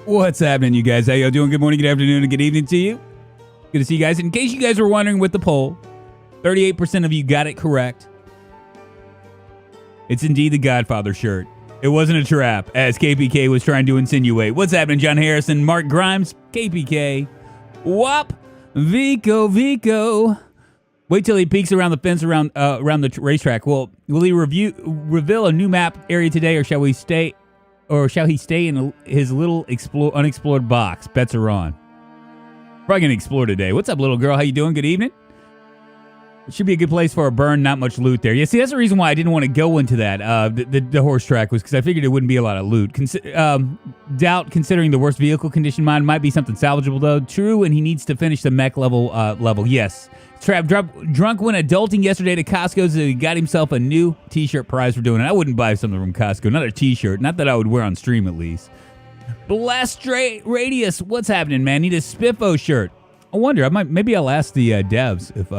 What's happening, you guys? How y'all doing? Good morning, good afternoon, and good evening to you. Good to see you guys. In case you guys were wondering with the poll, 38% of you got it correct. It's indeed the Godfather shirt. It wasn't a trap, as KPK was trying to insinuate. What's happening, John Harrison, Mark Grimes, KPK, WAP, Vico. Wait till he peeks around the fence around the racetrack. Well, will he reveal a new map area today, or shall he stay in his little unexplored box? Bets are on. Probably gonna explore today. What's up, little girl? How you doing? Good evening. It should be a good place for a burn. Not much loot there. Yeah, see, that's the reason why I didn't want to go into that. The horse track was because I figured it wouldn't be a lot of loot. Doubt, considering the worst vehicle condition mine, might be something salvageable though. True, and he needs to finish the mech level. Yes. Drunk went adulting yesterday to Costco, so he got himself a new t-shirt prize for doing it. I wouldn't buy something from Costco. Not a t-shirt. Not that I would wear on stream, at least. Blast Radius. What's happening, man? Need a Spiffo shirt. I wonder. Maybe I'll ask the devs if,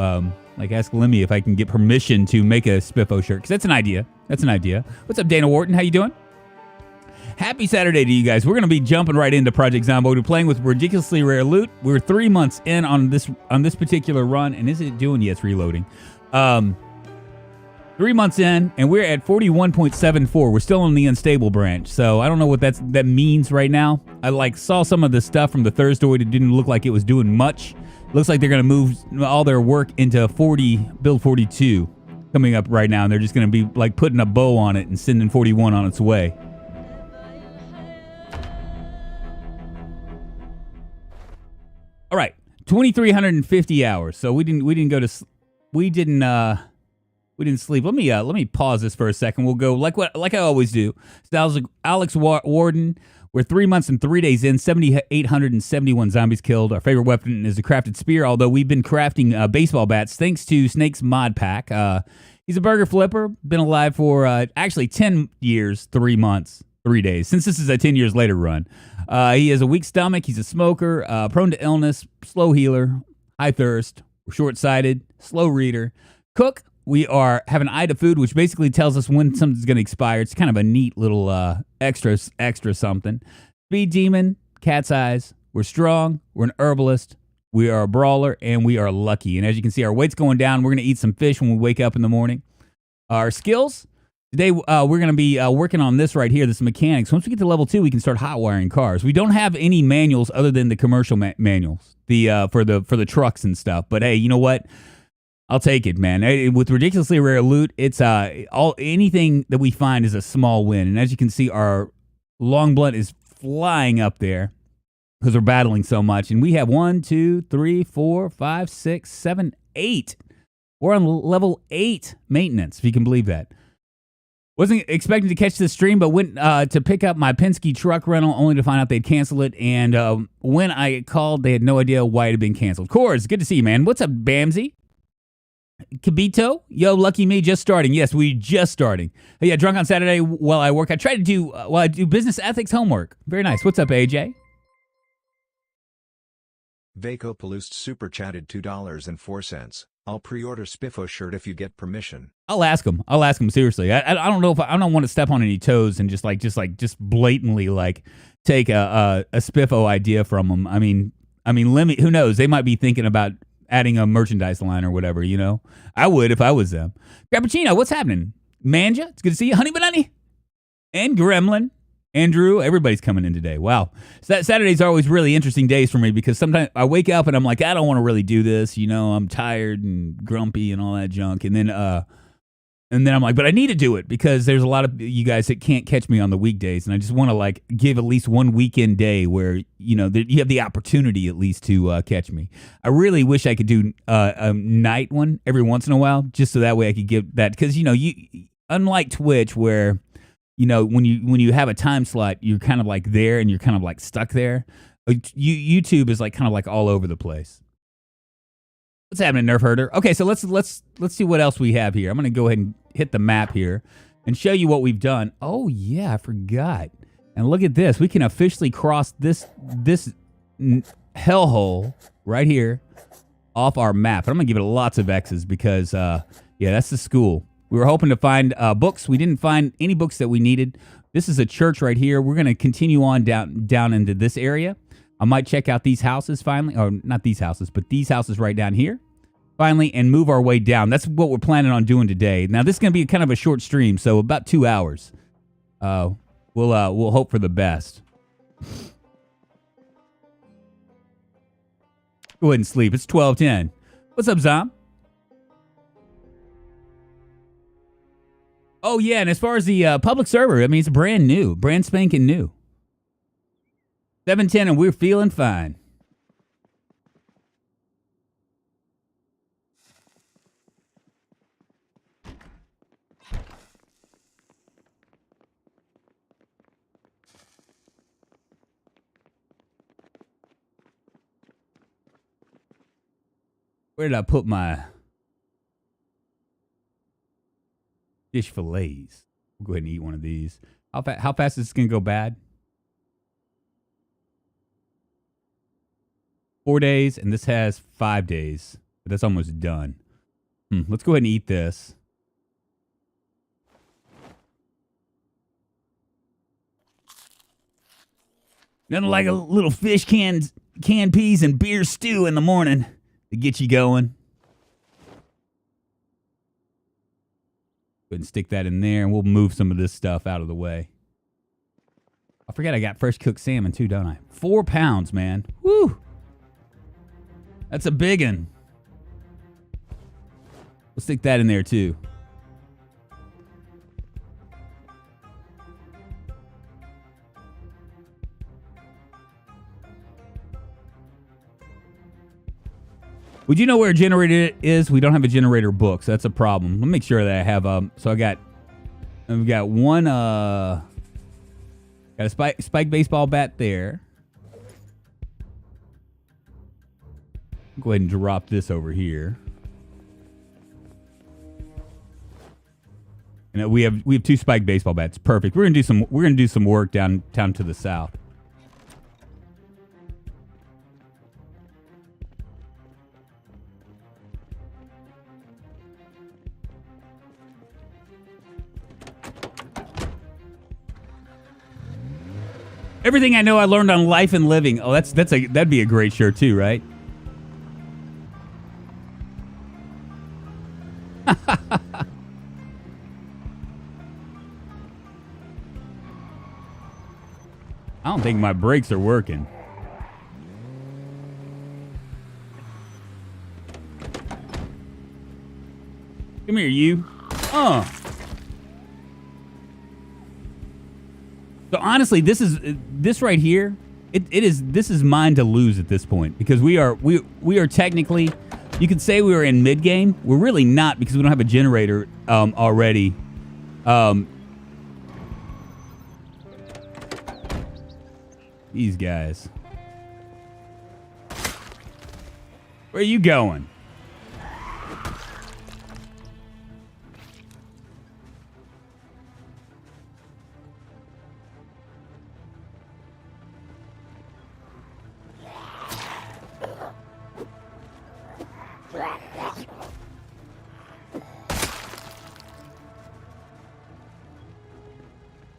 ask Lemmy if I can get permission to make a Spiffo shirt, because that's an idea. What's up, Dana Wharton? How you doing? Happy Saturday to you guys. We're going to be jumping right into Project Zomboid. We're playing with ridiculously rare loot. We're 3 months in on this particular run, and is it doing? Yes, reloading. 3 months in, and we're at 41.74. We're still on the unstable branch, so I don't know what that means right now. I saw some of the stuff from the Thursday. It didn't look like it was doing much. Looks like they're going to move all their work into build 42 coming up right now, and they're just going to be putting a bow on it and sending 41 on its way. All right, 2,350 hours. So we didn't sleep. Let me pause this for a second. We'll go like I always do. Alex Warden. We're 3 months and 3 days in. 7,871 zombies killed. Our favorite weapon is the crafted spear. Although we've been crafting baseball bats thanks to Snake's mod pack. He's a burger flipper. Been alive for actually 10 years, 3 months, 3 days. Since this is a 10 years later run. He has a weak stomach. He's a smoker, prone to illness, slow healer, high thirst, short-sighted, slow reader. Cook, we have an eye to food, which basically tells us when something's going to expire. It's kind of a neat little extra something. Speed demon, cat's eyes. We're strong. We're an herbalist. We are a brawler, and we are lucky. And as you can see, our weight's going down. We're going to eat some fish when we wake up in the morning. Our skills. Today, we're going to be working on this right here, this mechanics. Once we get to level 2, we can start hot wiring cars. We don't have any manuals other than the commercial manuals for the trucks and stuff. But hey, you know what? I'll take it, man. With ridiculously rare loot, it's anything that we find is a small win. And as you can see, our long blunt is flying up there because we're battling so much. And we have 1, 2, 3, 4, 5, 6, 7, 8. We're on level 8 maintenance, if you can believe that. Wasn't expecting to catch this stream, but went to pick up my Penske truck rental only to find out they'd cancel it. And when I called, they had no idea why it had been canceled. Cores, good to see you, man. What's up, Bamsy? Kabito? Yo, lucky me, just starting. Yes, we just starting. Hey, yeah, drunk on Saturday while I work. I try to do, I do business ethics homework. Very nice. What's up, AJ? Vaco Paloost super chatted $2.04. I'll pre-order Spiffo shirt if you get permission. I'll ask him. Seriously. I don't know if I don't want to step on any toes and just blatantly take a Spiffo idea from him. I mean, Lemmy, who knows? They might be thinking about adding a merchandise line or whatever, you know? I would if I was them. Cappuccino, what's happening? Manja, it's good to see you. Honey Banani and Gremlin. Andrew, everybody's coming in today. Wow. Saturdays are always really interesting days for me because sometimes I wake up and I'm like, I don't want to really do this. You know, I'm tired and grumpy and all that junk. And then I'm like, but I need to do it because there's a lot of you guys that can't catch me on the weekdays. And I just want to give at least one weekend day where, you know, you have the opportunity at least to catch me. I really wish I could do a night one every once in a while just so that way I could give that. Because, you know, unlike Twitch where, you know, when you have a time slot, you're kind of there and you're kind of stuck there. YouTube is kind of all over the place. What's happening, Nerf Herder? Okay, so let's see what else we have here. I'm gonna go ahead and hit the map here and show you what we've done. Oh yeah, I forgot. And look at this. We can officially cross this hellhole right here off our map. And I'm gonna give it lots of X's because yeah, that's the school. We were hoping to find books. We didn't find any books that we needed. This is a church right here. We're going to continue on down into this area. I might check out these houses finally. Or not these houses, but these houses right down here. Finally, and move our way down. That's what we're planning on doing today. Now, this is going to be kind of a short stream, so about 2 hours. We'll hope for the best. Go ahead and sleep. It's 12:10. What's up, Zom? Oh, yeah, and as far as the public server, I mean, it's brand new. Brand spanking new. 7:10, and we're feeling fine. Where did I put my fish fillets? We'll go ahead and eat one of these. How fast is this going to go bad? 4 days, and this has 5 days. But that's almost done. Let's go ahead and eat this. Nothing like a little fish canned peas and beer stew in the morning to get you going. Go ahead and stick that in there, and we'll move some of this stuff out of the way. I forget I got fresh cooked salmon too, don't I? 4 pounds, man. Woo! That's a big one. We'll stick that in there too. Would you know where a generator is? We don't have a generator book, so that's a problem. Let me make sure that I have so I've got one got a spike baseball bat there. Go ahead and drop this over here. And we have 2 spike baseball bats. Perfect. We're gonna do some work down to the south. Everything I know I learned on life and living. Oh, that'd be a great shirt too, right? I don't think my brakes are working. Come here, you. So honestly, this right here. This is mine to lose at this point because we are technically, you could say we were in mid game. We're really not because we don't have a generator already. These guys. Where are you going?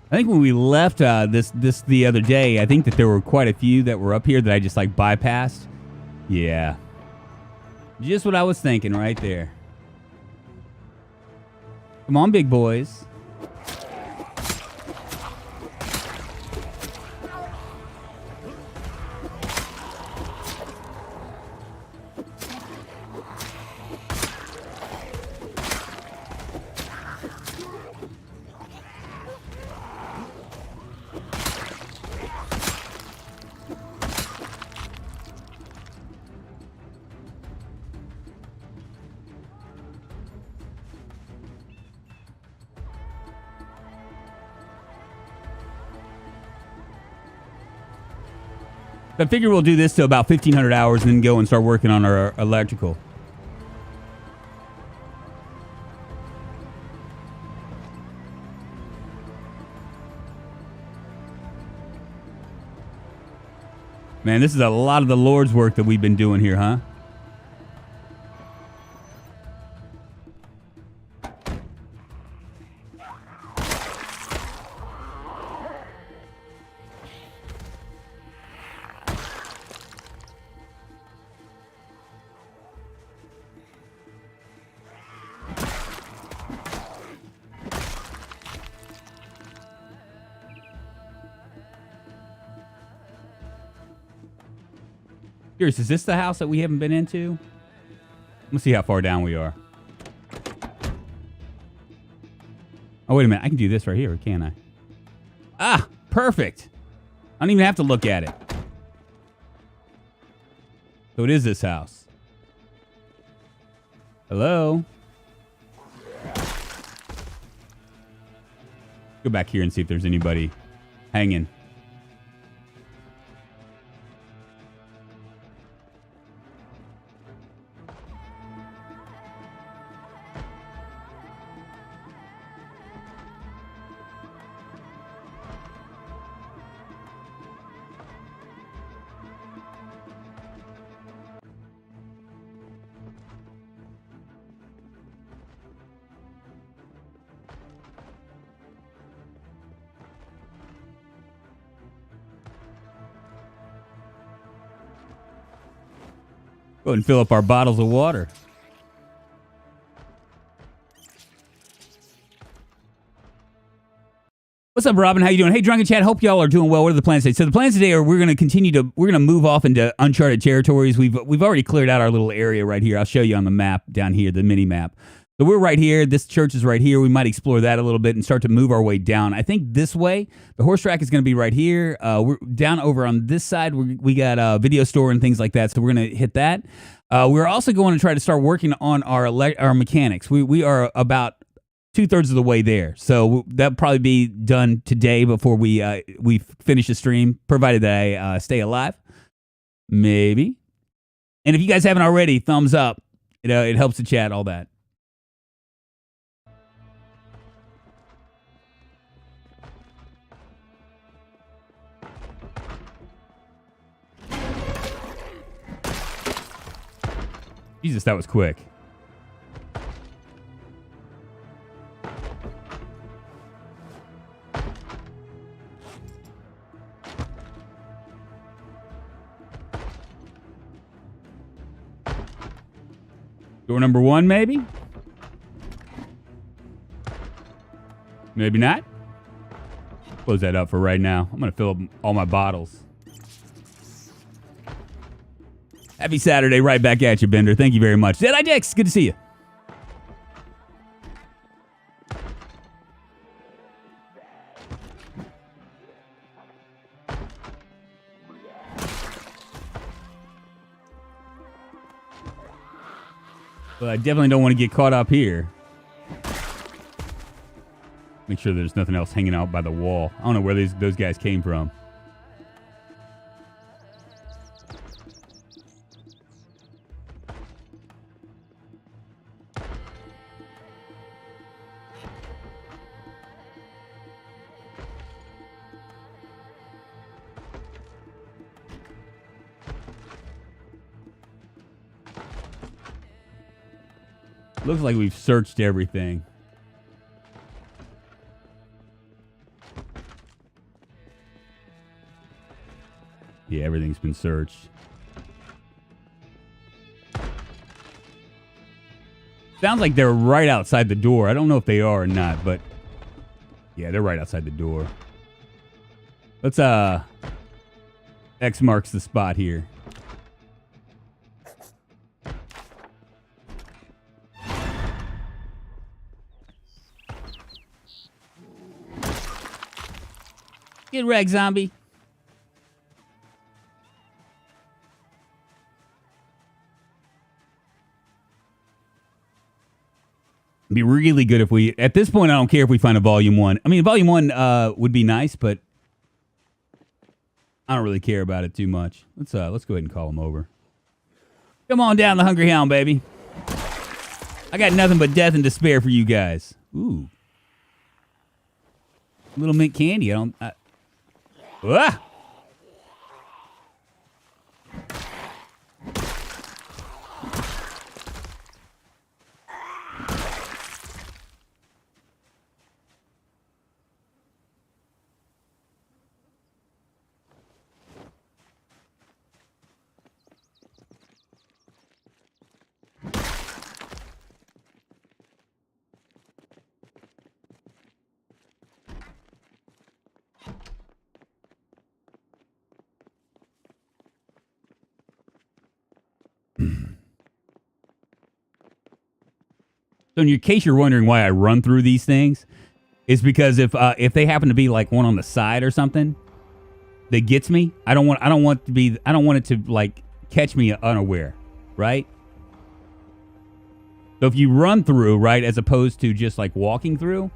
I think when we left this the other day, I think that there were quite a few that were up here that I just like bypassed. Yeah. Just what I was thinking right there. Come on, big boys. I figure we'll do this till about 1,500 hours and then go and start working on our electrical. Man, this is a lot of the Lord's work that we've been doing here, huh? Curious, is this the house that we haven't been into? Let's see how far down we are. Oh, wait a minute. I can do this right here, can't I? Ah, perfect. I don't even have to look at it. So it is this house. Hello? Go back here and see if there's anybody hanging. Go ahead and fill up our bottles of water. What's up, Robin? How you doing? Hey, Drunken Chat. Hope y'all are doing well. What are the plans today? So the plans today are we're going to move off into uncharted territories. We've already cleared out our little area right here. I'll show you on the map down here, the mini map. So we're right here. This church is right here. We might explore that a little bit and start to move our way down. I think this way, the horse track is going to be right here. We're down over on this side. We got a video store and things like that, so we're going to hit that. We're also going to try to start working on our mechanics. We are about 2/3 of the way there, so that'll probably be done today before we finish the stream, provided that I stay alive. Maybe. And if you guys haven't already, thumbs up. It helps the chat, all that. Jesus, that was quick. Door number 1, maybe? Maybe not. Close that up for right now. I'm going to fill up all my bottles. Happy Saturday, right back at you, Bender. Thank you very much. Deadeye Dix, good to see you. But I definitely don't want to get caught up here. Make sure there's nothing else hanging out by the wall. I don't know where those guys came from. Looks like we've searched everything. Yeah, everything's been searched. Sounds like they're right outside the door. I don't know if they are or not, but yeah, they're right outside the door. Let's X marks the spot here. Get wrecked, zombie. It'd be really good if we, at this point, I don't care if we find a volume 1. I mean, volume 1 would be nice, but I don't really care about it too much. Let's go ahead and call him over. Come on down, the Hungry Hound, baby. I got nothing but death and despair for you guys. Ooh. Little mint candy. Ah! So in case you're wondering why I run through these things, it's because if they happen to be like one on the side or something that gets me, I don't want it to like catch me unaware, right? So if you run through, right, as opposed to just like walking through,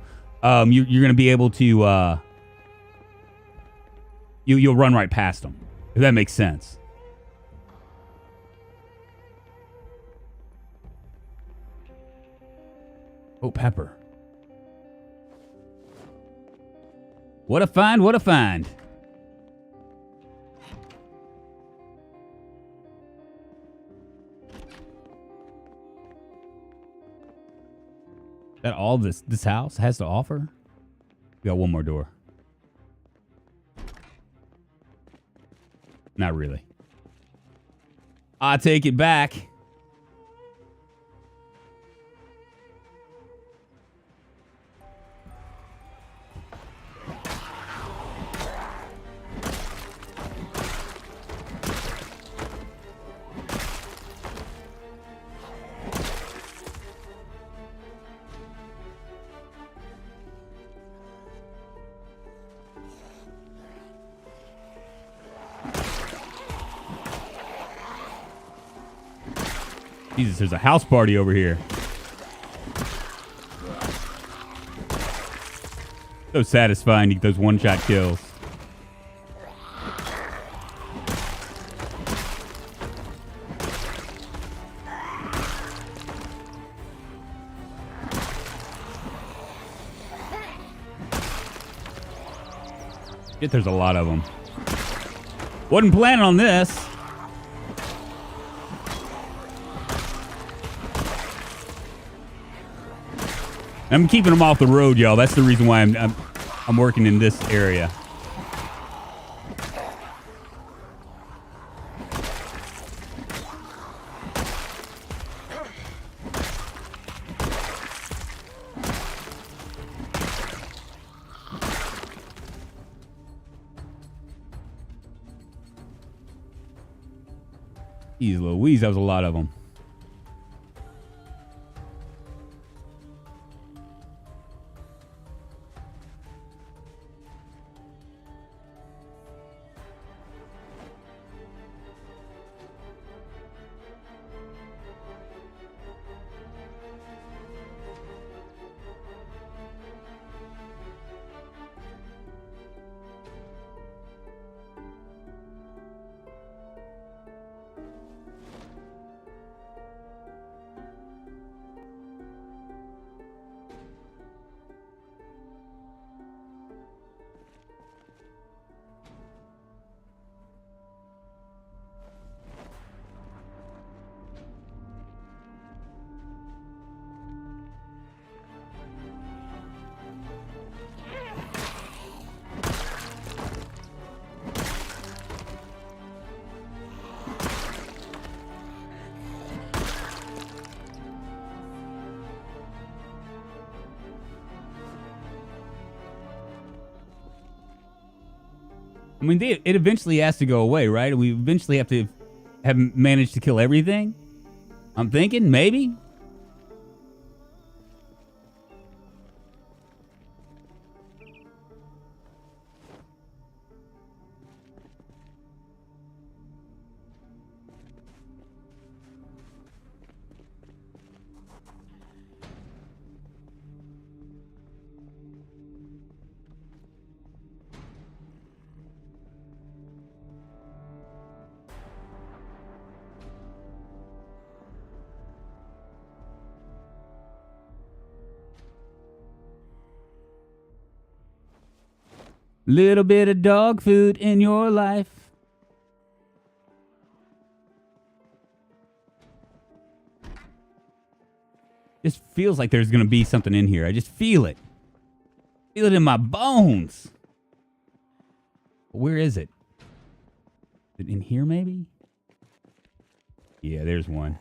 you're going to be able to you'll run right past them, if that makes sense. Oh, pepper. What a find, what a find. That all this house has to offer? We got one more door. Not really. I take it back. Jesus, there's a house party over here. So satisfying to get those one-shot kills. Shit, there's a lot of them. Wasn't planning on this. I'm keeping them off the road, y'all. That's the reason why I'm working in this area. Jeez Louise, that was a lot of them. I mean, it eventually has to go away, right? We eventually have to have managed to kill everything. I'm thinking, maybe. Little bit of dog food in your life. Just feels like there's going to be something in here. I just feel it. Feel it in my bones. Where is it? Is it in here maybe? Yeah, there's one.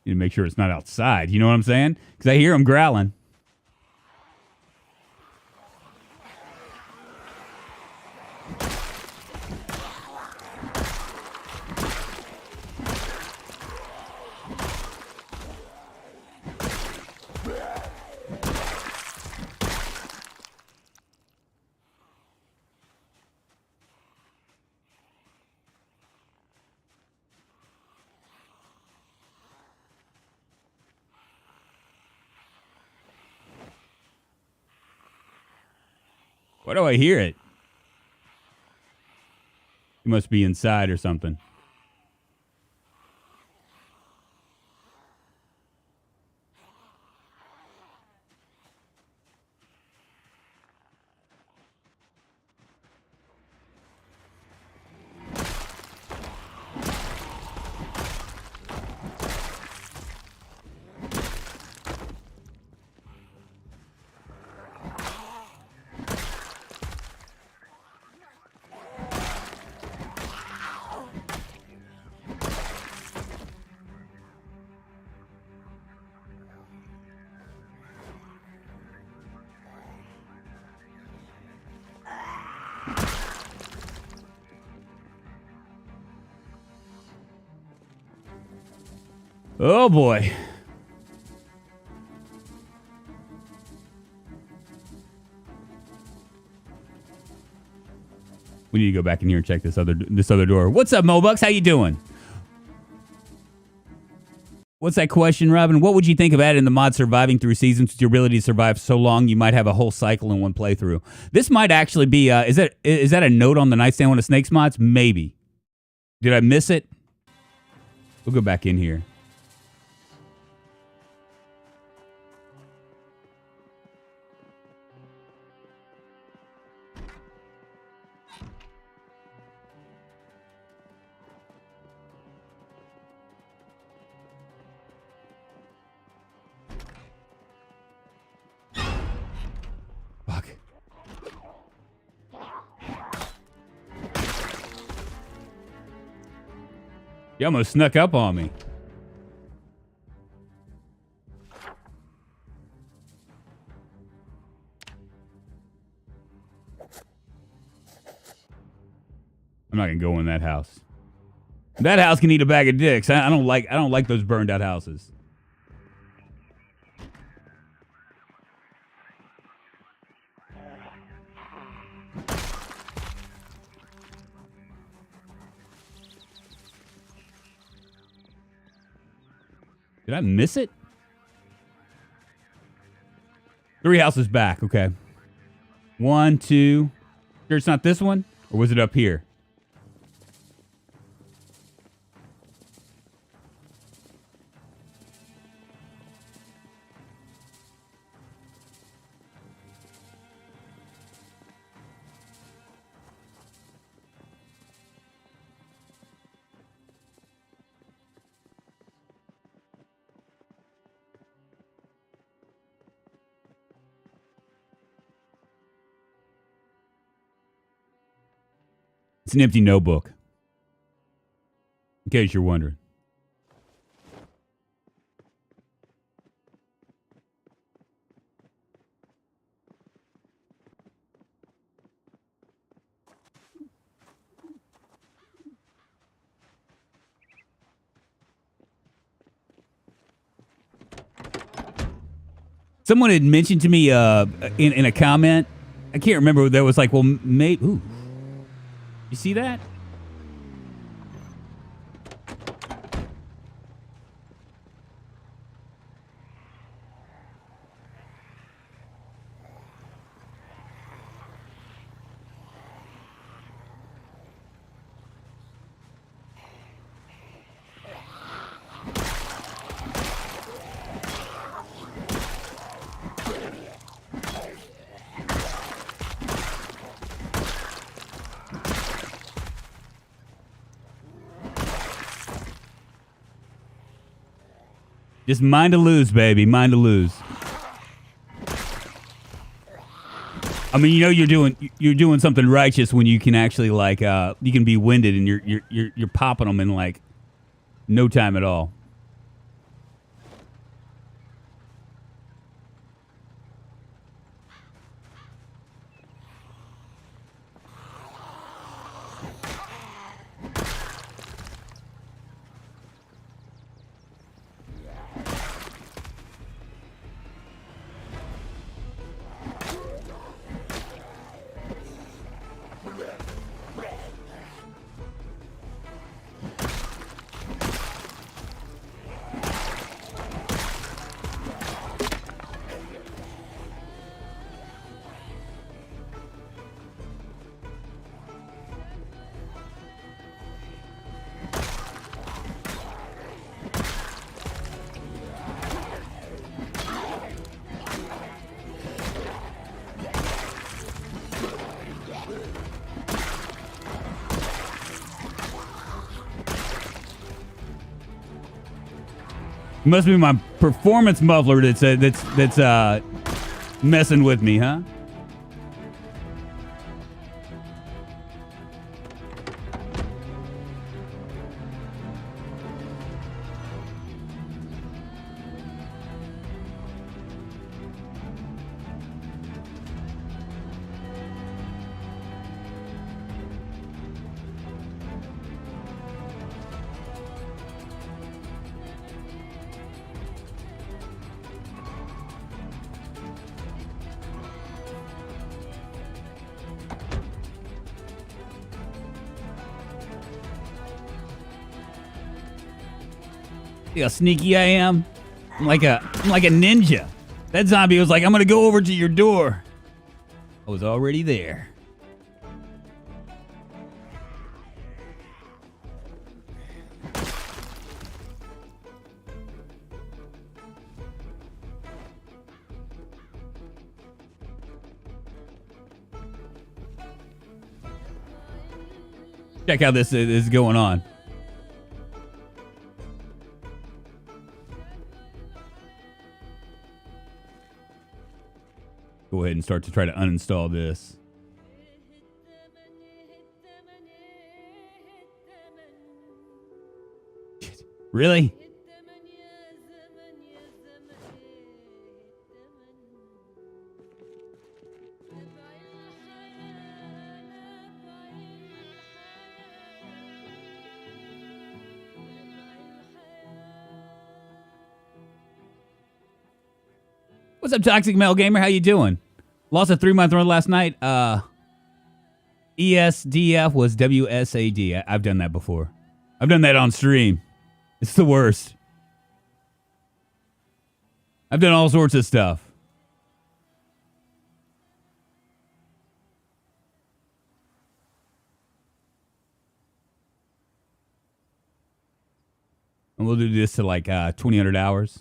Need to make sure it's not outside. You know what I'm saying? Because I hear them growling. Why do I hear it? You must be inside or something. Oh boy. We need to go back in here and check this other door. What's up, Mobucks? How you doing? What's that question, Robin? What would you think of adding the mod surviving through seasons with your ability to survive so long you might have a whole cycle in one playthrough? This might actually be, is that a note on the Nightstand one of Snakes mods? Maybe. Did I miss it? We'll go back in here. Fuck. You almost snuck up on me. I'm not gonna go in that house. That house can eat a bag of dicks. I don't like those burned out houses. Did I miss it? 3 houses back. Okay. 1, 2. Sure it's not this one? Or was it up here? It's an empty notebook. In case you're wondering. Someone had mentioned to me in a comment, I can't remember, there was like, well, maybe, ooh. You see that? Just mind to lose, baby. Mind to lose. I mean, you know you're doing something righteous when you can actually like you can be winded and you're popping them in like no time at all. Must be my performance muffler that's messing with me, huh? See how sneaky I am? I'm like a ninja. That zombie was like, I'm gonna go over to your door. I was already there. Check how this is going on. Go ahead and start to try to uninstall this. Really? What's up, Toxic Male Gamer? How you doing? Lost a 3-month run last night. ESDF was WSAD. I've done that before. I've done that on stream. It's the worst. I've done all sorts of stuff. And we'll do this to like 2,000 hours.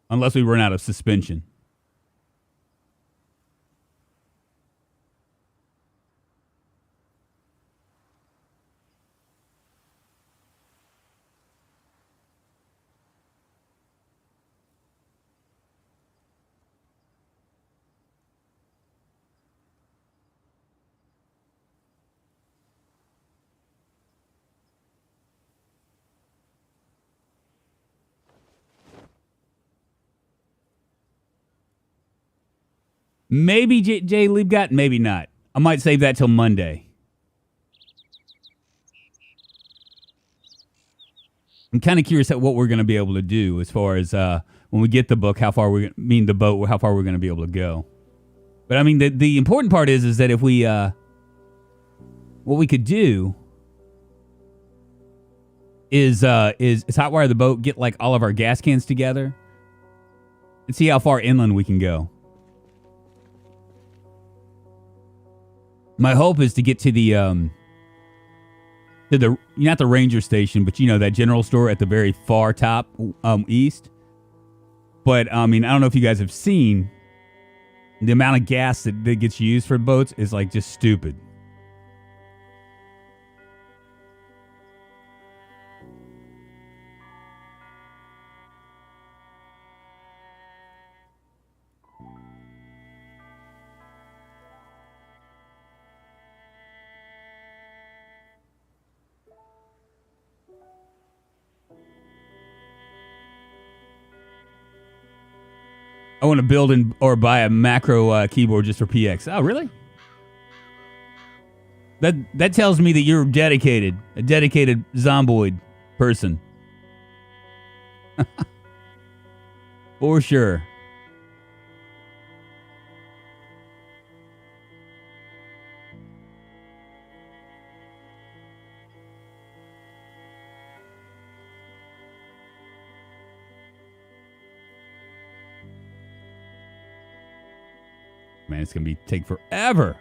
Unless we run out of suspension. Maybe Jay Liebgott, maybe not. I might save that till Monday. I'm kind of curious at what we're going to be able to do as far as when we get the book, how far we're the boat, how far we're going to be able to go. But I mean, the important part is that if we, what we could do is hotwire the boat, get like all of our gas cans together, and see how far inland we can go. My hope is to get to the not the ranger station, but you know, that general store at the very far top east. But I mean, I don't know if you guys have seen the amount of gas that gets used for boats is like just stupid. I want to build or buy a macro keyboard just for PX. Oh, really? That tells me that you're a dedicated Zomboid person. For sure. Man, it's gonna take forever.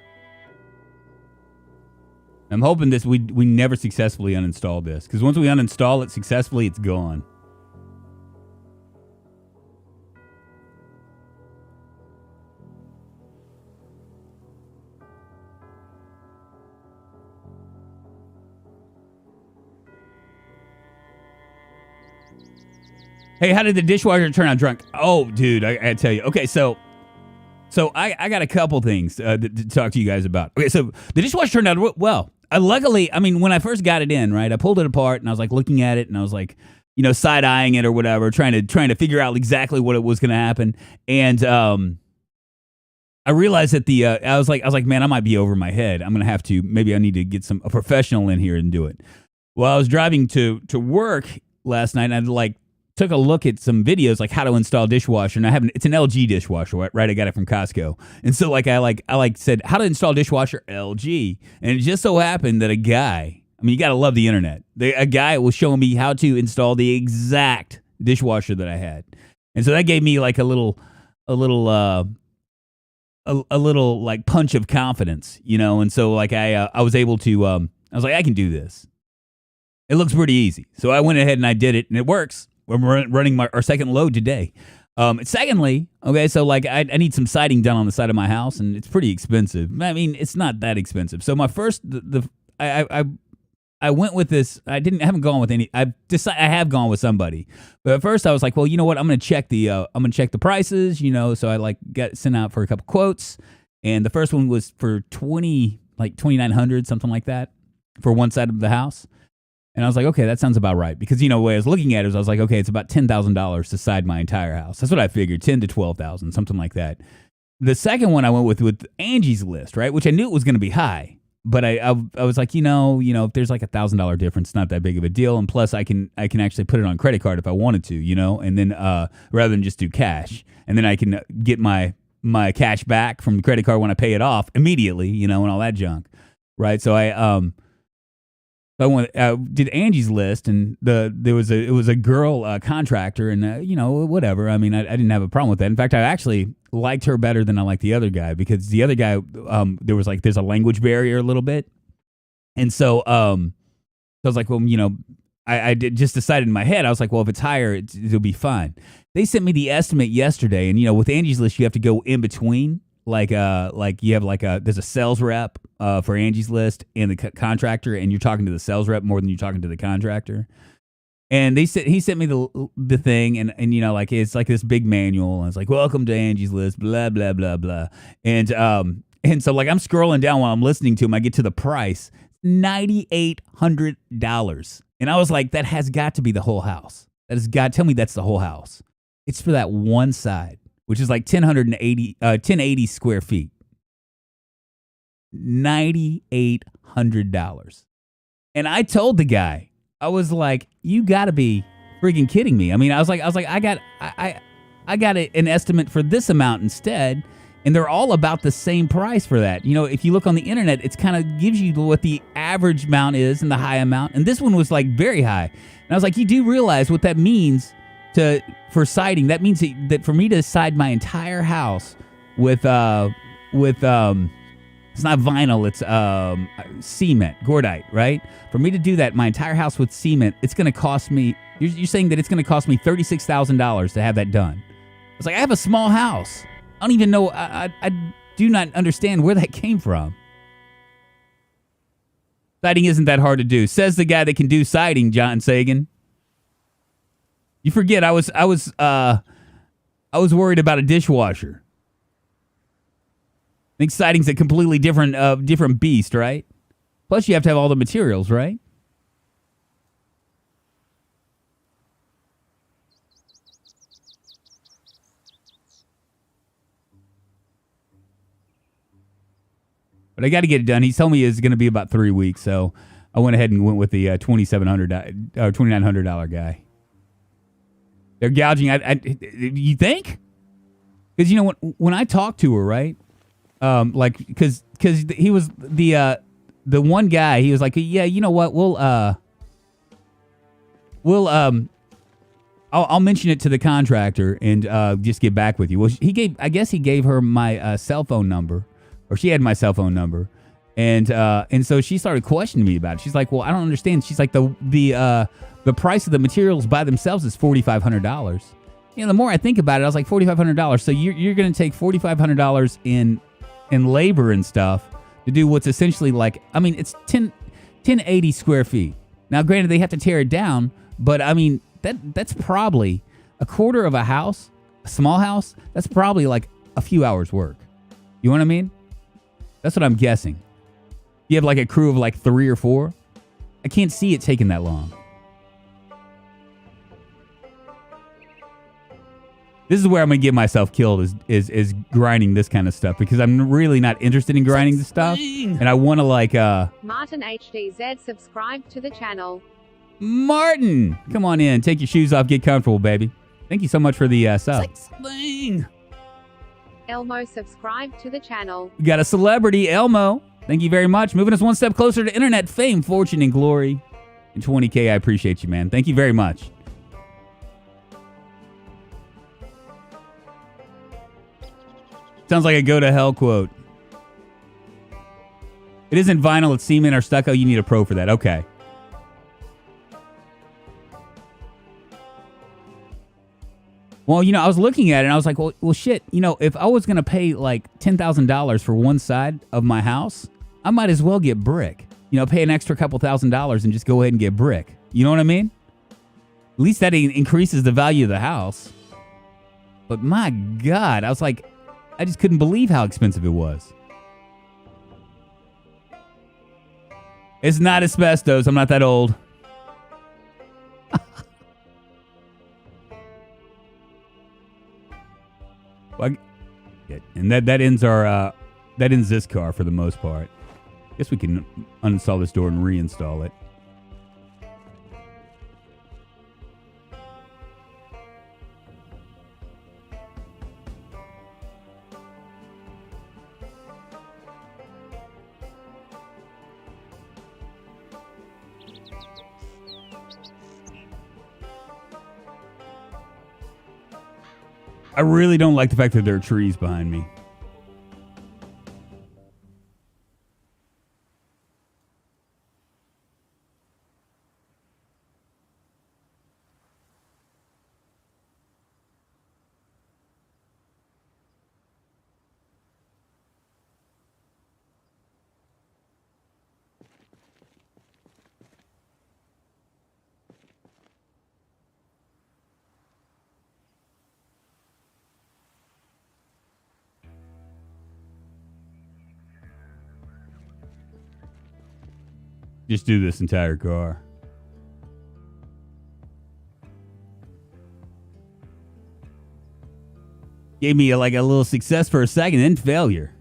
I'm hoping we never successfully uninstall this, because once we uninstall it successfully, it's gone. Hey, how did the dishwasher turn out drunk? Oh, dude, I tell you. Okay, so I got a couple things to talk to you guys about. Okay, so the dishwasher turned out well. Luckily, I mean, when I first got it in, right, I pulled it apart and I was like looking at it and I was like, side eyeing it or whatever, trying to figure out exactly what it was going to happen. And I realized that I was like, man, I might be over my head. I'm going to have to, maybe I need to get a professional in here and do it. Well, I was driving to work last night and I took a look at some videos like how to install a dishwasher, and it's an LG dishwasher, right? I got it from Costco, and so I said how to install a dishwasher, LG, and it just so happened that a guy, I mean, you got to love the internet. A guy was showing me how to install the exact dishwasher that I had, and so that gave me like a little like punch of confidence, and so like I was able to I was like, I can do this. It looks pretty easy, so I went ahead and I did it, and it works. We're running our second load today. Secondly, okay, so like I need some siding done on the side of my house, and it's pretty expensive. I mean, it's not that expensive. So my first, I went with this. I haven't gone with any. I have gone with somebody, but at first I was like, well, you know what? I'm gonna check the prices. So I got sent out for a couple quotes, and the first one was for $2,900, something like that, for one side of the house. And I was like, okay, that sounds about right. Because, the way I was looking at it, I was like, okay, it's about $10,000 to side my entire house. That's what I figured, 10 to 12,000, something like that. The second one I went with Angie's List, right, which I knew it was going to be high. But I was like, if there's like $1,000 difference, it's not that big of a deal. And plus, I can actually put it on credit card if I wanted to, and then rather than just do cash. And then I can get my cash back from the credit card when I pay it off immediately, and all that junk, right? So I did Angie's List, and it was a girl contractor, and whatever. I mean, I didn't have a problem with that. In fact, I actually liked her better than I liked the other guy, because the other guy, there's a language barrier a little bit, and so I was like, well, I just decided in my head, I was like, well, if it's higher, it'll be fine. They sent me the estimate yesterday, and with Angie's List, you have to go in between. Like you have there's a sales rep for Angie's List and the contractor, and you're talking to the sales rep more than you're talking to the contractor. And he sent me the thing, and it's like this big manual, and it's like, welcome to Angie's List, blah blah blah blah, and so like I'm scrolling down while I'm listening to him, I get to the price, $9,800, and I was like, that has got to be the whole house. Tell me that's the whole house. It's for that one side, which is like 1080 square feet. $9,800. And I told the guy, I was like, you got to be freaking kidding me. I mean, I was like, I got an estimate for this amount instead, and they're all about the same price for that. If you look on the internet, it's kind of gives you what the average amount is and the high amount, and this one was like very high. And I was like, you do realize what that means for siding? That means that for me to side my entire house with it's not vinyl, it's cement, Gordite, right? For me to do that, my entire house with cement, it's going to cost me, you're saying that it's going to cost me $36,000 to have that done. I was like, I have a small house. I don't even know, I do not understand where that came from. Siding isn't that hard to do, says the guy that can do siding, John Sagan. You forget, I was worried about a dishwasher. I think siding's a completely different beast, right? Plus, you have to have all the materials, right? But I got to get it done. He told me it's going to be about 3 weeks, so I went ahead and went with the $2,900 guy. They're gouging. You think? Because when I talked to her, right? Because he was the one guy. He was like, yeah, you know what? I'll mention it to the contractor and just get back with you. Well, I guess he gave her my cell phone number, or she had my cell phone number, and so she started questioning me about it. She's like, well, I don't understand. She's like, the price of the materials by themselves is $4,500. The more I think about it, I was like, $4,500. So you're going to take $4,500 in labor and stuff to do what's essentially like, I mean, it's 1080 square feet. Now, granted, they have to tear it down, but I mean, that's probably A quarter of a house, a small house, that's probably like a few hours work. You know what I mean? That's what I'm guessing. You have like a crew of like 3 or 4. I can't see it taking that long. This is where I'm gonna get myself killed is grinding this kind of stuff because I'm really not interested in grinding this stuff, and I want to like Martin HDZ subscribe to the channel. Martin, come on in, take your shoes off, get comfortable, baby. Thank you so much for the sub. Elmo subscribe to the channel. We got a celebrity, Elmo. Thank you very much, moving us one step closer to internet fame, fortune, and glory. And 20K, I appreciate you, man. Thank you very much. Sounds like a go to hell quote. It isn't vinyl, it's cement or stucco. You need a pro for that. Okay. Well, you know, I was looking at it and I was like, well shit, you know, if I was going to pay like $10,000 for one side of my house, I might as well get brick. You know, pay an extra couple $1,000s and just go ahead and get brick. You know what I mean? At least that increases the value of the house. But my God, I was like, I just couldn't believe how expensive it was. It's not asbestos. I'm not that old. Well, and that ends our that ends this car for the most part. Guess we can uninstall this door and reinstall it. I really don't like the fact that there are trees behind me. Just do this entire car. Gave me like a little success for a second, then failure.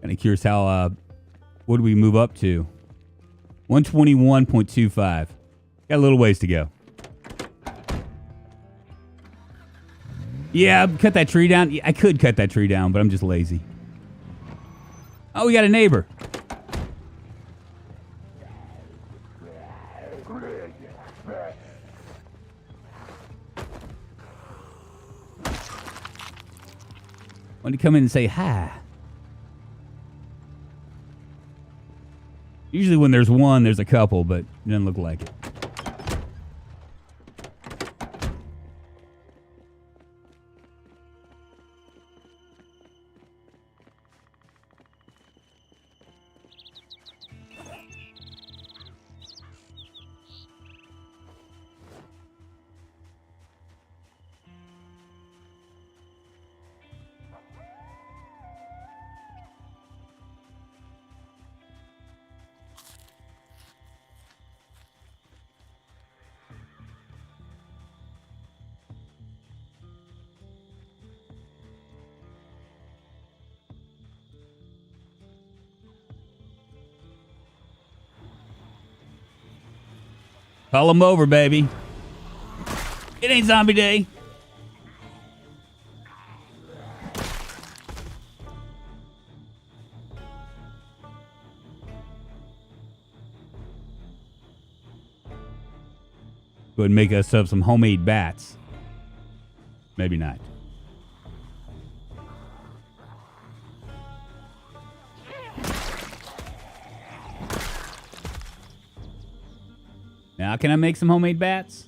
Kind of curious how, what do we move up to? 121.25. Got a little ways to go. Yeah, cut that tree down. Yeah, I could cut that tree down, but I'm just lazy. Oh, we got a neighbor. Wanted to come in and say hi. Usually when there's one, there's a couple, but it doesn't look like it. Call them over, baby. It ain't zombie day. Go ahead and make us up some homemade bats. Maybe not. Now, can I make some homemade bats?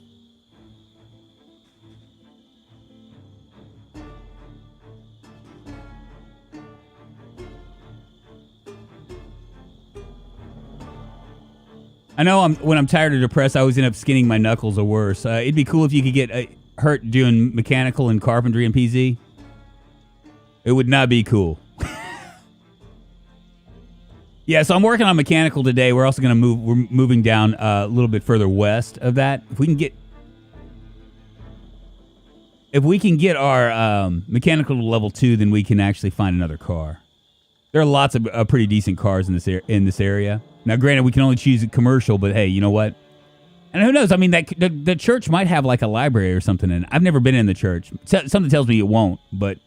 I know when I'm tired or depressed, I always end up skinning my knuckles or worse. It'd be cool if you could get hurt doing mechanical and carpentry in PZ. It would not be cool. Yeah, so I'm working on mechanical today. We're also going to move. We're moving down a little bit further west of that. If we can get our mechanical to level 2, then we can actually find another car. There are lots of pretty decent cars in this area. Now, granted, we can only choose a commercial, but hey, you know what? And who knows? I mean, the church might have like a library or something in it. I've never been in the church. Something tells me it won't, but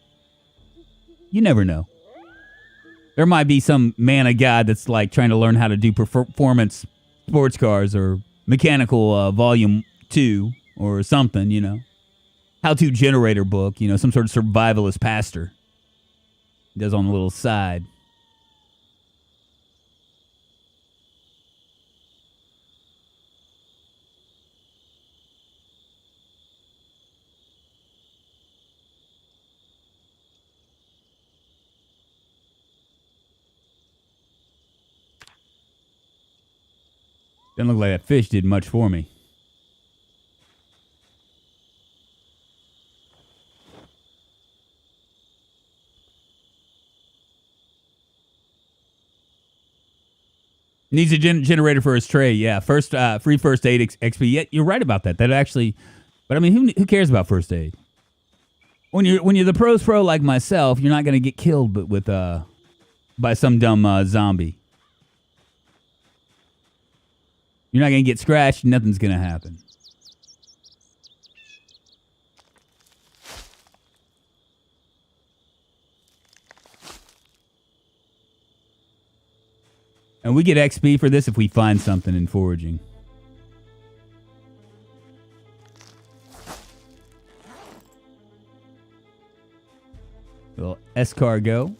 you never know. There might be some man of God that's like trying to learn how to do performance sports cars or mechanical volume 2 or something, you know. How-to generator book, you know, some sort of survivalist pastor. He does on the little side. Doesn't look like that fish did much for me. Needs a generator for his tray. Yeah, free first aid XP. Yeah, you're right about that. That actually, but I mean, who cares about first aid? When you're the pros pro like myself, you're not gonna get killed, but with by some dumb zombie. You're not going to get scratched. Nothing's going to happen. And we get XP for this if we find something in foraging. Little escargot.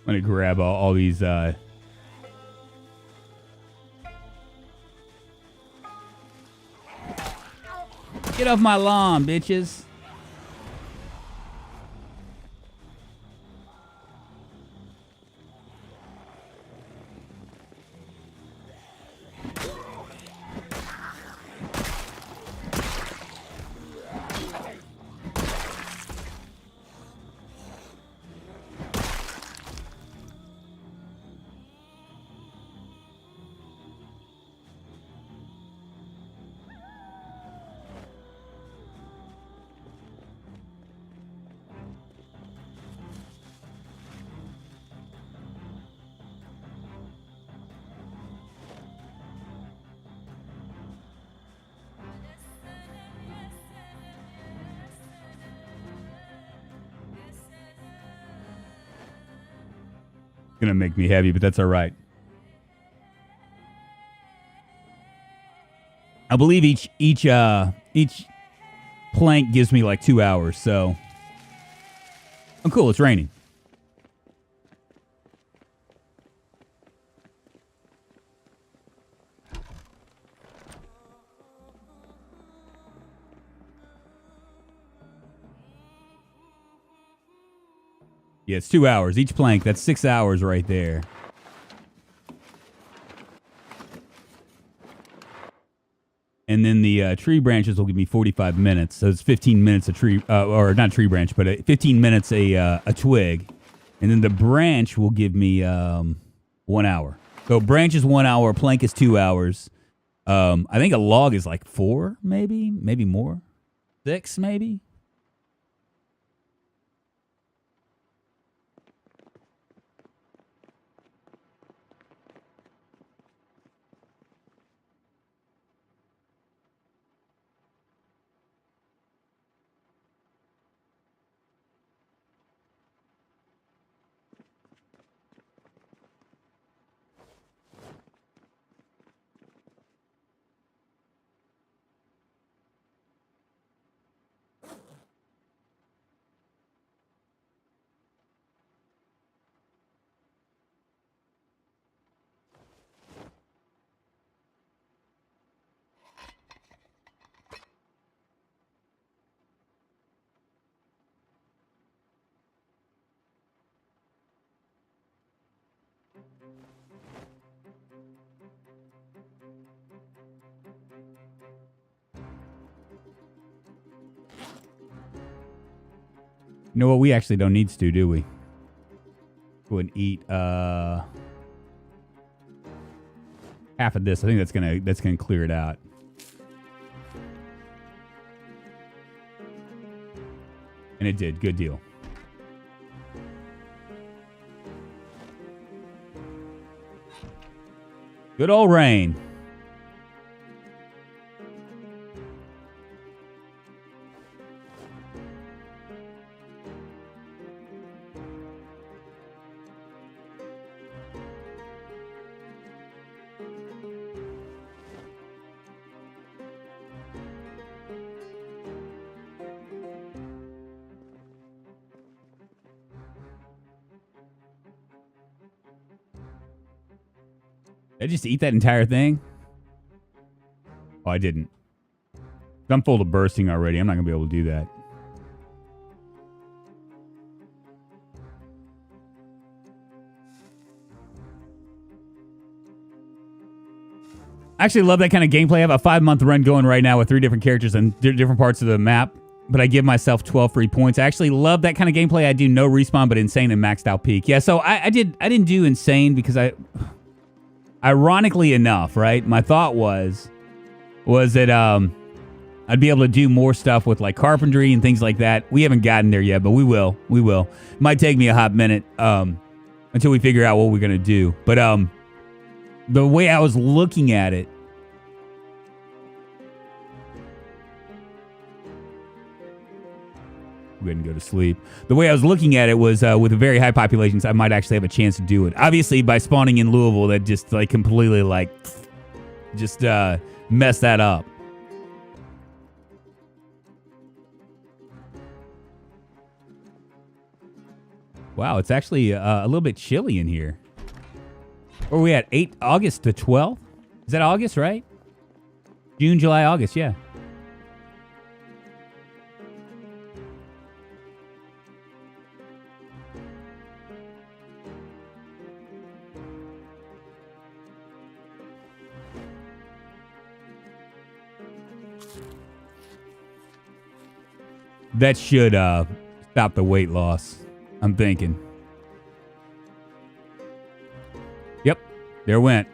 I'm going to grab all these... Get off my lawn, bitches. Gonna make me heavy, but that's all right. I believe each plank gives me like 2 hours, so oh cool, it's raining. Yeah, it's 2 hours. Each plank, that's 6 hours right there. And then the tree branches will give me 45 minutes. So it's 15 minutes a tree, or not tree branch, but 15 minutes a twig. And then the branch will give me 1 hour. So branch is 1 hour, plank is 2 hours. I think a log is like 4, maybe more. 6, maybe. You know what? We actually don't need stew, do we? Go and eat half of this. I think that's gonna clear it out. And it did. Good deal. Good old rain. Did I just eat that entire thing? Oh, I didn't. I'm full to bursting already. I'm not going to be able to do that. I actually love that kind of gameplay. I have a 5-month run going right now with 3 different characters and different parts of the map, but I give myself 12 free points. I actually love that kind of gameplay. I do no respawn, but insane and maxed out peak. Yeah, so I didn't do insane because ironically enough, right? My thought was that I'd be able to do more stuff with like carpentry and things like that. We haven't gotten there yet, but we will. We will. Might take me a hot minute until we figure out what we're gonna do. But the way I was looking at it, go ahead and go to sleep. The way I was looking at it was with very high populations, I might actually have a chance to do it. Obviously, by spawning in Louisville, that just like completely like just messed that up. Wow, it's actually a little bit chilly in here. Where are we at? August the 12th? Is that August, right? June, July, August, yeah. That should stop the weight loss, I'm thinking. Yep, there went.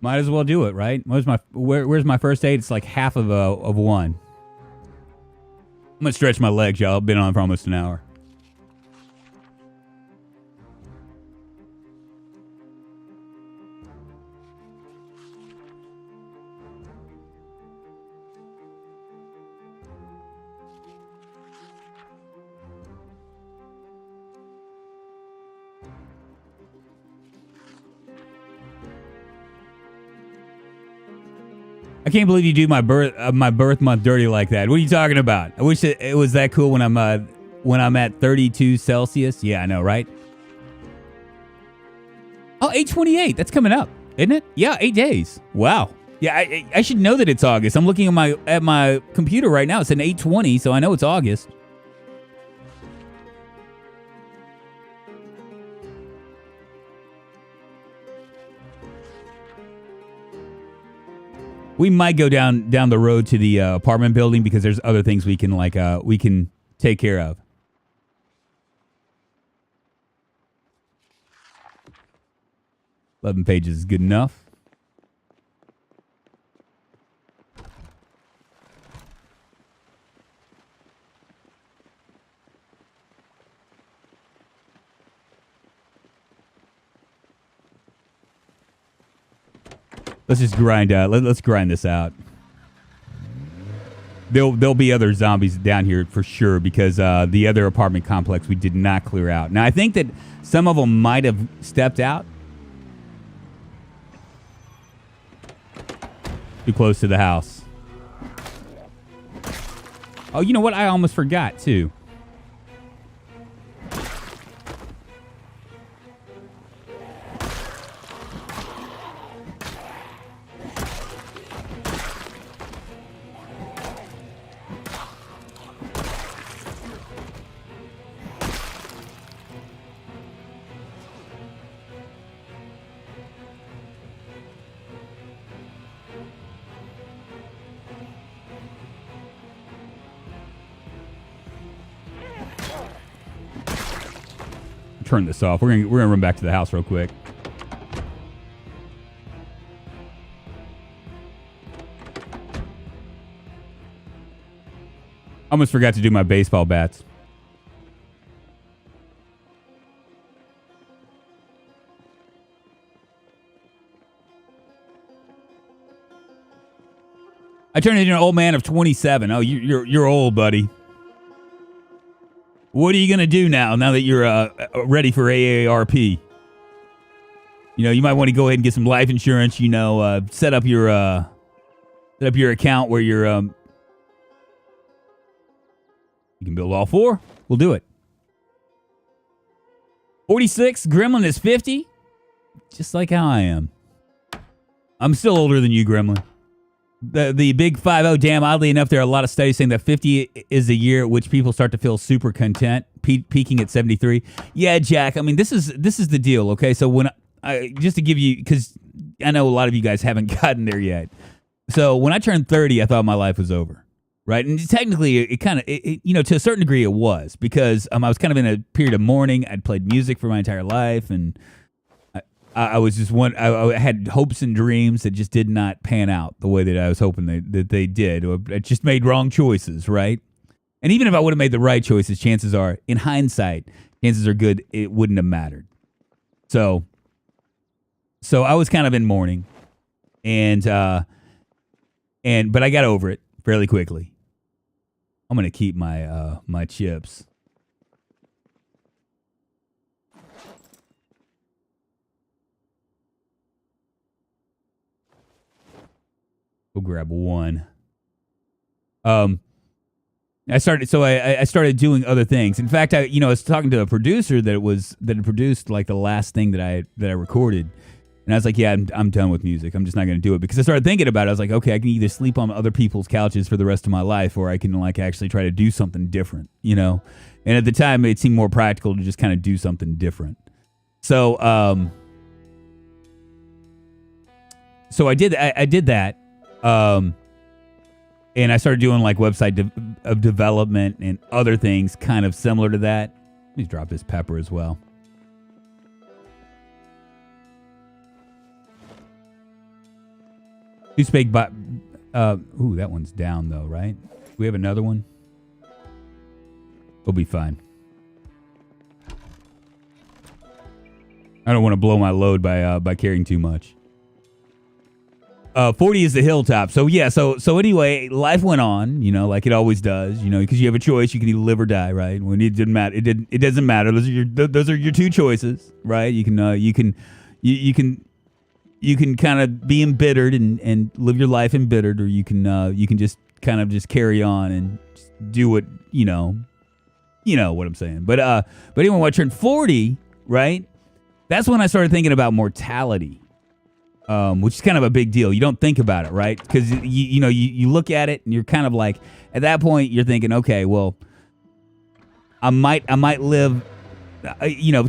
Might as well do it, right? Where's my first aid? It's like half of one. I'm gonna stretch my legs, y'all. I've been on for almost an hour. I can't believe you do my birth month dirty like that. What are you talking about? I wish it was that cool when I'm when I'm at 32 Celsius. Yeah, I know, right? Oh, 8/28. That's coming up, isn't it? Yeah, 8 days. Wow. Yeah, I should know that it's August. I'm looking at my computer right now. It's an 8/20, so I know it's August. We might go down the road to the apartment building because there's other things we can take care of. $11 pages is good enough. Let's just grind. Let's grind this out. There'll be other zombies down here for sure because the other apartment complex we did not clear out. Now I think that some of them might have stepped out. Too close to the house. Oh, you know what? I almost forgot too. Turn this off. We're gonna run back to the house real quick. Almost forgot to do my baseball bats. I turned into an old man of 27. Oh, you're old, buddy. What are you going to do now that you're ready for AARP? You know, you might want to go ahead and get some life insurance, set up your account where you're you can build all four. We'll do it. 46, Gremlin is 50. Just like how I am. I'm still older than you, Gremlin. The big 50, damn, oddly enough, there are a lot of studies saying that 50 is a year at which people start to feel super content, peaking at 73. Yeah, Jack, I mean, this is the deal, okay? So when just to give you, because I know a lot of you guys haven't gotten there yet. So when I turned 30, I thought my life was over, right? And technically, it kind of, to a certain degree, it was, because I was kind of in a period of mourning. I'd played music for my entire life, and I was just I had hopes and dreams that just did not pan out the way that I was hoping that they did. I just made wrong choices, right? And even if I would have made the right choices, chances are, in hindsight, chances are good it wouldn't have mattered. So I was kind of in mourning, but I got over it fairly quickly. I'm gonna keep my my chips. We'll grab one. I started doing other things. In fact, I was talking to a producer that had produced like the last thing that I recorded, and I was like, yeah, I'm done with music. I'm just not going to do it, because I started thinking about it. I was like, okay, I can either sleep on other people's couches for the rest of my life, or I can like actually try to do something different, And at the time, it seemed more practical to just kind of do something different. So I did that. And I started doing like website of development and other things kind of similar to that. Let me drop this pepper as well. Who's big, but that one's down though, right? Do we have another one? We'll be fine. I don't want to blow my load by carrying too much. 40 is the hilltop. So yeah, so anyway, life went on, like it always does, because you have a choice. You can either live or die, right? When it didn't matter, it doesn't matter. Those are your two choices, right? You can kind of be embittered and live your life embittered, or you can just kind of just carry on and just do what You know what I'm saying. But anyway, when I turned 40, right, that's when I started thinking about mortality, which is kind of a big deal. You don't think about it, right? Because, you look at it and you're kind of like, at that point, you're thinking, okay, well, I might live,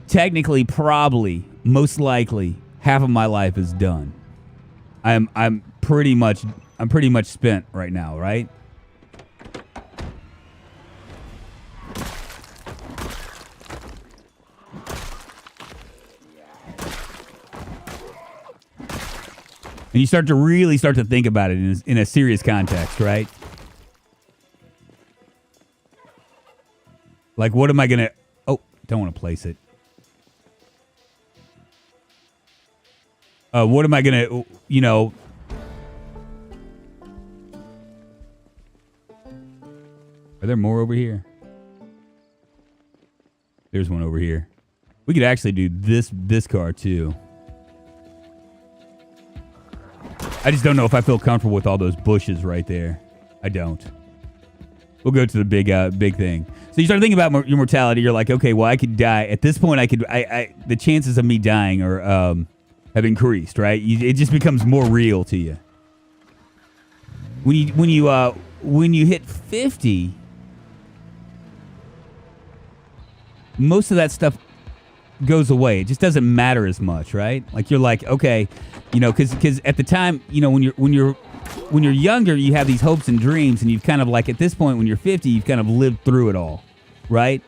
technically, probably, most likely, half of my life is done. I'm pretty much spent right now, right? And you start to think about it in a serious context, right? Like, what am I gonna? Oh, don't want to place it. What am I gonna? Are there more over here? There's one over here. We could actually do this car too. I just don't know if I feel comfortable with all those bushes right there. I don't. We'll go to the big thing. So you start thinking about your mortality. You're like, okay, well, I could die. At this point, the chances of me dying are have increased, right? It just becomes more real to you. When you hit 50, most of that stuff goes away. It just doesn't matter as much, right? Like you're like, okay, because at the time, when you're younger, you have these hopes and dreams, and you've kind of like at this point, when you're 50, you've kind of lived through it all, right?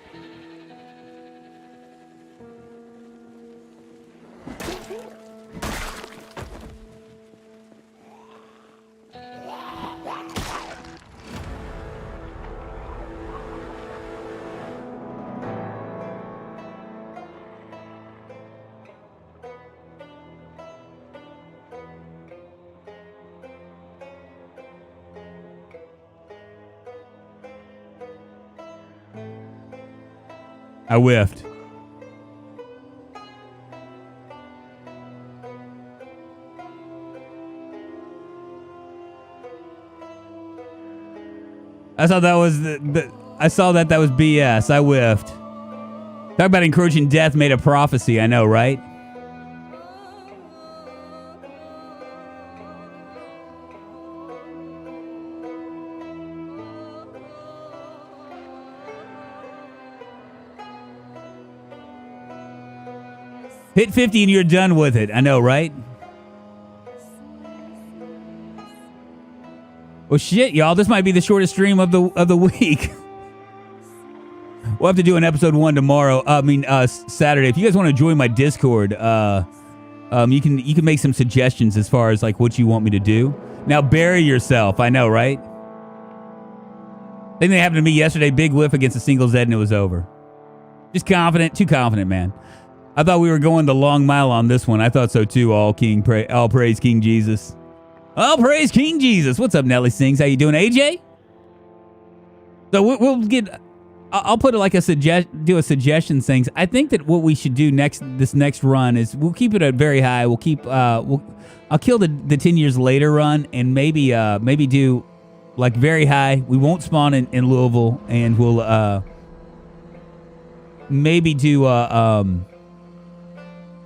I whiffed. I thought that was I saw that was BS. I whiffed. Talk about encroaching death made a prophecy. I know, right? Hit 50 and you're done with it. I know, right? Well, shit, y'all. This might be the shortest stream of the week. We'll have to do an episode 1 tomorrow. Saturday. If you guys want to join my Discord, you can make some suggestions as far as like what you want me to do. Now bury yourself. I know, right? Thing that happened to me yesterday. Big whiff against a single Z and it was over. Just confident. Too confident, man. I thought we were going the long mile on this one. I thought so too. All praise King Jesus. All praise King Jesus. What's up, Nelly Sings? How you doing, AJ? So we'll get. I'll put like do a suggestion things. I think that what we should do this next run is we'll keep it at very high. We'll keep. I'll kill the 10 years later run and maybe do like very high. We won't spawn in Louisville and we'll maybe do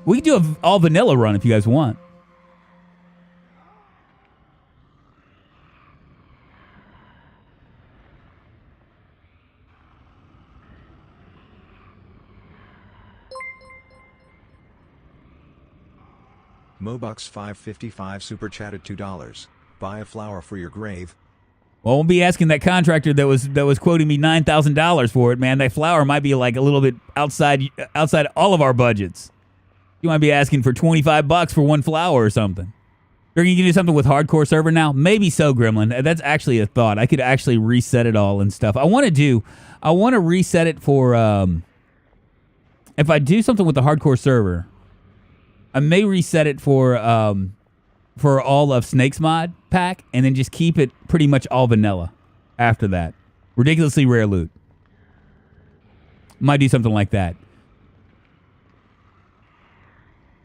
we can do an all vanilla run if you guys want. Mobucks 555 super chatted $2. Buy a flower for your grave. Well, we'll be asking that contractor that was quoting me $9,000 for it, man. That flower might be like a little bit outside all of our budgets. You might be asking for $25 for one flower or something. Or you can do something with hardcore server now? Maybe so, Gremlin. That's actually a thought. I could actually reset it all and stuff. I want to reset it for, if I do something with the hardcore server, I may reset it for all of Snake's mod pack and then just keep it pretty much all vanilla after that. Ridiculously rare loot. Might do something like that.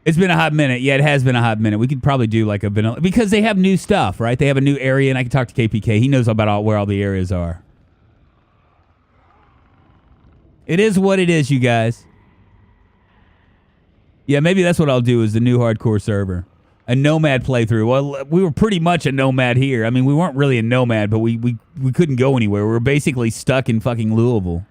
It's been a hot minute. Yeah, it has been a hot minute. We could probably do like a vanilla because they have new stuff, right? They have a new area, and I can talk to KPK. He knows about where all the areas are. It is what it is, you guys. Yeah, maybe that's what I'll do is the new hardcore server. A Nomad playthrough. Well, we were pretty much a Nomad here. I mean, we weren't really a Nomad, but we couldn't go anywhere. We were basically stuck in fucking Louisville.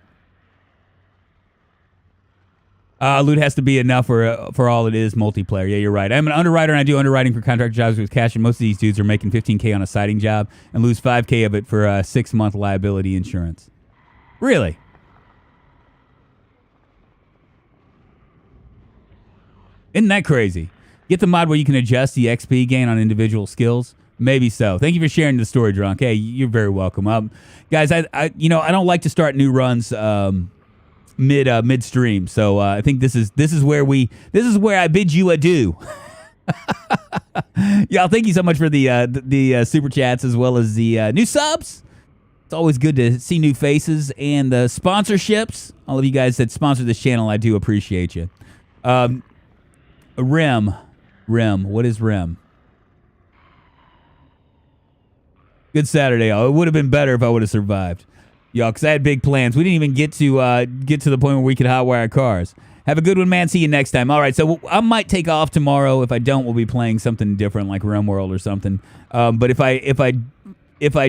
Loot has to be enough for all it is multiplayer. Yeah, you're right. I'm an underwriter, and I do underwriting for contract jobs with cash, and most of these dudes are making $15K on a siding job and lose $5K of it for 6-month liability insurance. Really? Isn't that crazy? Get the mod where you can adjust the XP gain on individual skills. Maybe so. Thank you for sharing the story, Drunk. Hey, you're very welcome. Guys, I don't like to start new runs midstream. So I think this is where I bid you adieu. Y'all, thank you so much for the super chats as well as the new subs. It's always good to see new faces and sponsorships. All of you guys that sponsor this channel, I do appreciate you. Rem. What is Rem? Good Saturday, y'all. It would have been better if I would have survived. Y'all, because I had big plans. We didn't even get to the point where we could hotwire cars. Have a good one, man. See you next time. All right, so I might take off tomorrow. If I don't, we'll be playing something different like Realm World or something. But if I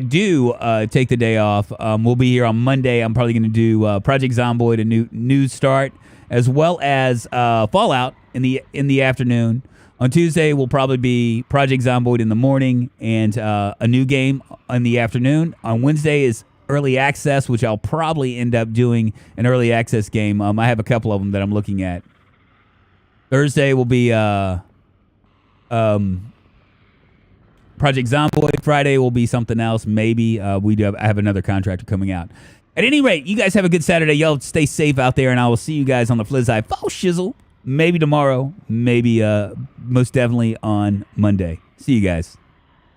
do take the day off, we'll be here on Monday. I'm probably going to do Project Zomboid, a new start, as well as Fallout in the afternoon. On Tuesday, will probably be Project Zomboid in the morning and a new game in the afternoon. On Wednesday is early access, which I'll probably end up doing an early access game. I have a couple of them that I'm looking at. Thursday will be Project Zomboid. Friday will be something else. Maybe I have another contractor coming out. At any rate, you guys have a good Saturday. Y'all stay safe out there, and I will see you guys on the flip side. Faux shizzle. Maybe tomorrow. Maybe most definitely on Monday. See you guys.